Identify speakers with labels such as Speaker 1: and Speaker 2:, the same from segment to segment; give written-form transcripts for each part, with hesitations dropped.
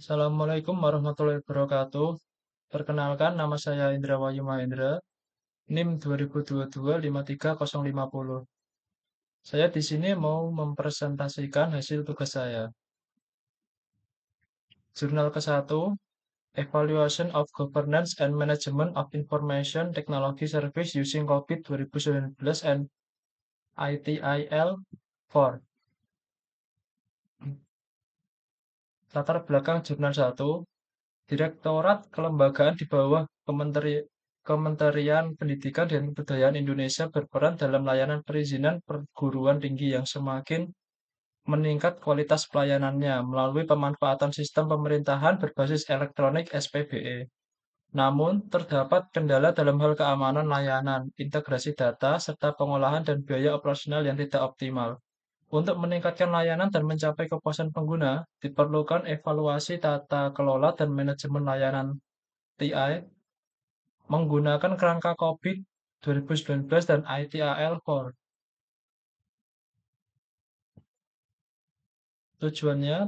Speaker 1: Assalamualaikum warahmatullahi wabarakatuh. Perkenalkan, nama saya Indra Wahyu Mahendra, NIM 2022 53050. Saya di sini mau mempresentasikan hasil tugas saya. Jurnal ke-1, Evaluation of Governance and Management of Information Technology Service Using COVID 2019 and ITIL 4. Latar belakang jurnal 1, Direktorat Kelembagaan di bawah Kementerian Pendidikan dan Kebudayaan Indonesia berperan dalam layanan perizinan perguruan tinggi yang semakin meningkat kualitas pelayanannya melalui pemanfaatan sistem pemerintahan berbasis elektronik (SPBE). Namun, terdapat kendala dalam hal keamanan layanan, integrasi data, serta pengolahan dan biaya operasional yang tidak optimal. Untuk meningkatkan layanan dan mencapai kepuasan pengguna, diperlukan evaluasi tata kelola dan manajemen layanan TI menggunakan kerangka COVID 2019 dan ITIL 4.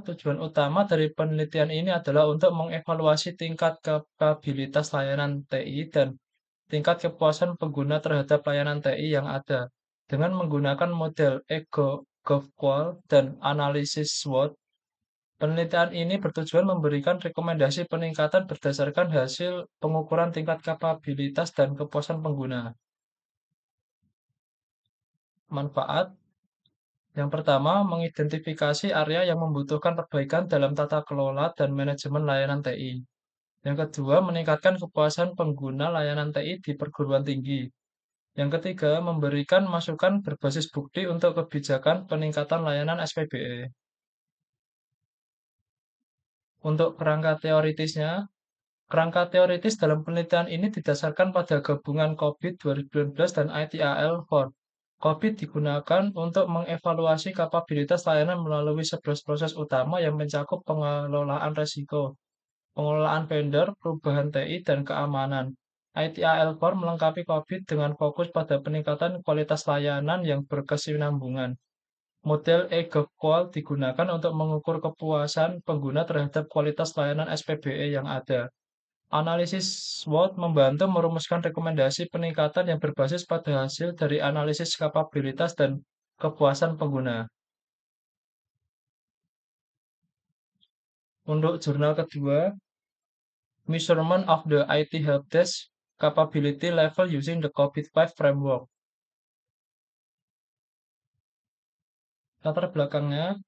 Speaker 1: Tujuan utama dari penelitian ini adalah untuk mengevaluasi tingkat kapabilitas layanan TI dan tingkat kepuasan pengguna terhadap layanan TI yang ada. Dengan menggunakan model GovQual dan analisis SWOT, penelitian ini bertujuan memberikan rekomendasi peningkatan berdasarkan hasil pengukuran tingkat kapabilitas dan kepuasan pengguna. Manfaat yang pertama, mengidentifikasi area yang membutuhkan perbaikan dalam tata kelola dan manajemen layanan TI. Yang kedua, meningkatkan kepuasan pengguna layanan TI di perguruan tinggi. Yang ketiga, memberikan masukan berbasis bukti untuk kebijakan peningkatan layanan SPBE. Untuk kerangka teoritis dalam penelitian ini didasarkan pada gabungan COVID 2019 dan ITIL 4. COVID digunakan untuk mengevaluasi kapabilitas layanan melalui 11 proses utama yang mencakup pengelolaan risiko, pengelolaan vendor, perubahan TI, dan keamanan. ITIL 4 melengkapi COVID dengan fokus pada peningkatan kualitas layanan yang berkesinambungan. Model e-GovQual digunakan untuk mengukur kepuasan pengguna terhadap kualitas layanan SPBE yang ada. Analisis SWOT membantu merumuskan rekomendasi peningkatan yang berbasis pada hasil dari analisis kapabilitas dan kepuasan pengguna. Untuk jurnal kedua, Measurement of the IT Helpdesk Capability Level Using the COVID-5 Framework. Latar belakangnya,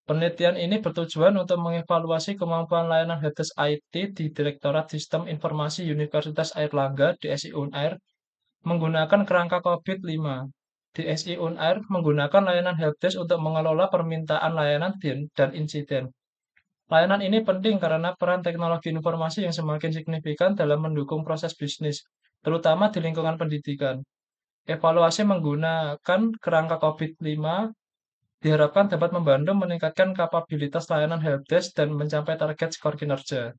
Speaker 1: penelitian ini bertujuan untuk mengevaluasi kemampuan layanan helpdesk IT di Direktorat Sistem Informasi Universitas Airlangga (DSI Unair) menggunakan kerangka COVID-5. DSI Unair menggunakan layanan helpdesk untuk mengelola permintaan layanan dan insiden. Layanan ini penting karena peran teknologi informasi yang semakin signifikan dalam mendukung proses bisnis, terutama di lingkungan pendidikan. Evaluasi menggunakan kerangka COVID-5 diharapkan dapat membantu meningkatkan kapabilitas layanan helpdesk dan mencapai target skor kinerja.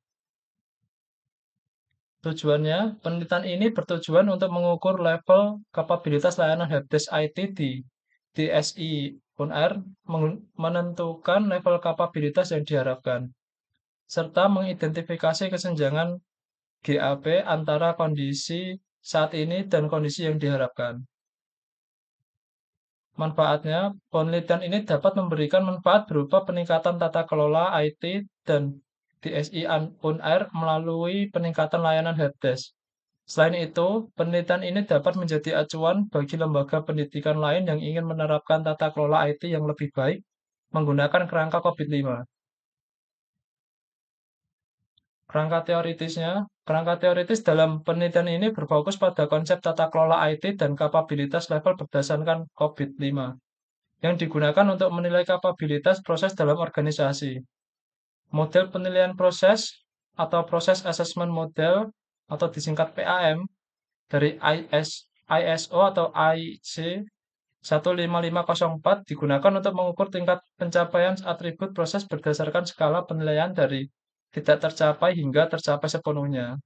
Speaker 1: Penelitian ini bertujuan untuk mengukur level kapabilitas layanan helpdesk IT di DSI Unair, menentukan level kapabilitas yang diharapkan, serta mengidentifikasi kesenjangan GAP antara kondisi saat ini dan kondisi yang diharapkan. Manfaatnya, penelitian ini dapat memberikan manfaat berupa peningkatan tata kelola IT dan DSI Unair melalui peningkatan layanan helpdesk. Selain itu, penelitian ini dapat menjadi acuan bagi lembaga pendidikan lain yang ingin menerapkan tata kelola IT yang lebih baik menggunakan kerangka COVID-5. Kerangka teoritis dalam penelitian ini berfokus pada konsep tata kelola IT dan kapabilitas level berdasarkan COVID-5 yang digunakan untuk menilai kapabilitas proses dalam organisasi. Model penilaian proses atau Process Assessment Model atau disingkat PAM dari ISO atau IC 15504 digunakan untuk mengukur tingkat pencapaian atribut proses berdasarkan skala penilaian dari tidak tercapai hingga tercapai sepenuhnya.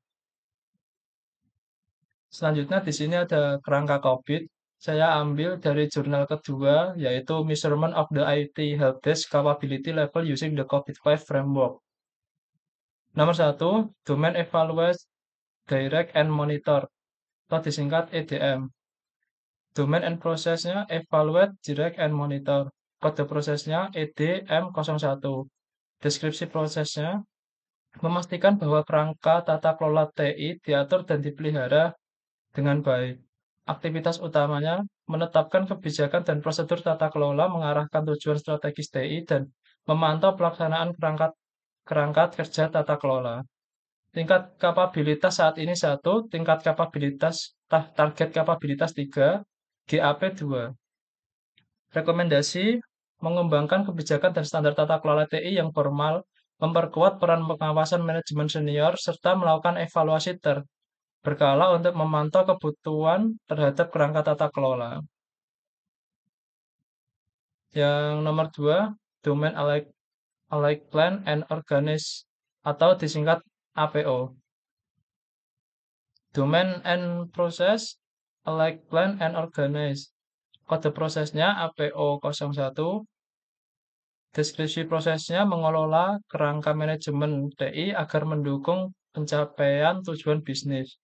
Speaker 1: Selanjutnya di sini ada kerangka COVID. Saya ambil dari jurnal kedua, yaitu Measurement of the IT Helpdesk Capability Level Using the COVID-5 Framework. Nomor satu, Domain Evaluate, Direct and Monitor, atau disingkat EDM. Domain and prosesnya Evaluate, Direct and Monitor. Kode prosesnya EDM01. Deskripsi prosesnya memastikan bahwa kerangka tata kelola TI diatur dan dipelihara dengan baik. Aktivitas utamanya menetapkan kebijakan dan prosedur tata kelola, mengarahkan tujuan strategis TI, dan memantau pelaksanaan kerangka kerja tata kelola. Tingkat kapabilitas saat ini 1, tingkat kapabilitas target kapabilitas 3, GAP 2. Rekomendasi mengembangkan kebijakan dan standar tata kelola TI yang formal, memperkuat peran pengawasan manajemen senior, serta melakukan evaluasi berkala untuk memantau kebutuhan terhadap kerangka tata kelola. Yang nomor 2, Domain Alike Plan and Organize, atau disingkat APO. Domain and Process, Alike Plan and Organize. Kode prosesnya APO01. Deskripsi prosesnya mengelola kerangka manajemen TI agar mendukung pencapaian tujuan bisnis.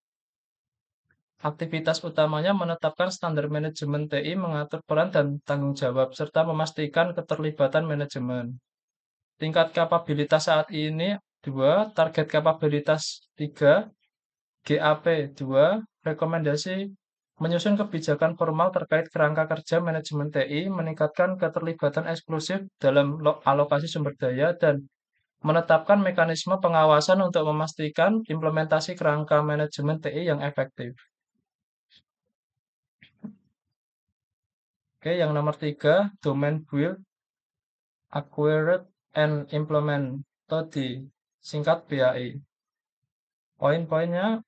Speaker 1: Aktivitas utamanya menetapkan standar manajemen TI, mengatur peran dan tanggung jawab, serta memastikan keterlibatan manajemen. Tingkat kapabilitas saat ini 2, target kapabilitas 3, GAP 2, rekomendasi menyusun kebijakan formal terkait kerangka kerja manajemen TI, meningkatkan keterlibatan eksklusif dalam alokasi sumber daya, dan menetapkan mekanisme pengawasan untuk memastikan implementasi kerangka manajemen TI yang efektif. Oke, yang nomor 3, Domain Build, Acquired, and Implement, atau disingkat BAI. Poin-poinnya,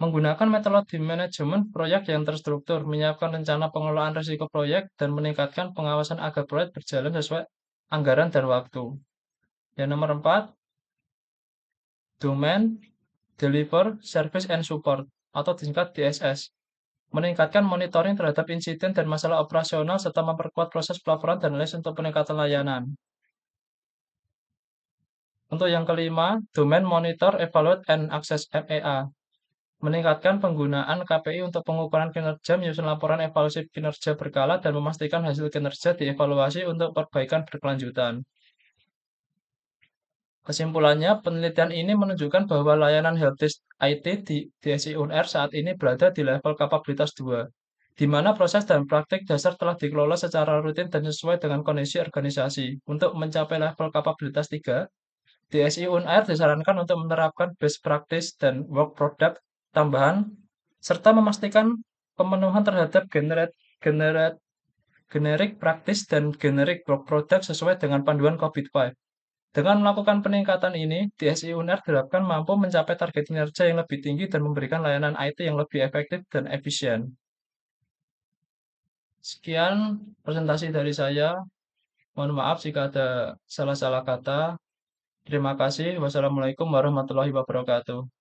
Speaker 1: menggunakan metode manajemen proyek yang terstruktur, menyiapkan rencana pengelolaan risiko proyek, dan meningkatkan pengawasan agar proyek berjalan sesuai anggaran dan waktu. Yang nomor 4, Domain Deliver Service and Support, atau disingkat DSS. Meningkatkan monitoring terhadap insiden dan masalah operasional, serta memperkuat proses pelaporan dan analisis untuk peningkatan layanan. Untuk yang kelima, Domain Monitor, Evaluate, and Access MEA. Meningkatkan penggunaan KPI untuk pengukuran kinerja, menyusun laporan evaluasi kinerja berkala, dan memastikan hasil kinerja dievaluasi untuk perbaikan berkelanjutan. Kesimpulannya, penelitian ini menunjukkan bahwa layanan helpdesk IT di DSI UNR saat ini berada di level kapabilitas 2, di mana proses dan praktik dasar telah dikelola secara rutin dan sesuai dengan kondisi organisasi. Untuk mencapai level kapabilitas 3, DSI UNR disarankan untuk menerapkan best practice dan work product tambahan, serta memastikan pemenuhan terhadap generic practice dan generic work product sesuai dengan panduan COVID-5. Dengan melakukan peningkatan ini, DSI UNR diharapkan mampu mencapai target kinerja yang lebih tinggi dan memberikan layanan IT yang lebih efektif dan efisien. Sekian presentasi dari saya. Mohon maaf jika ada salah-salah kata. Terima kasih. Wassalamualaikum warahmatullahi wabarakatuh.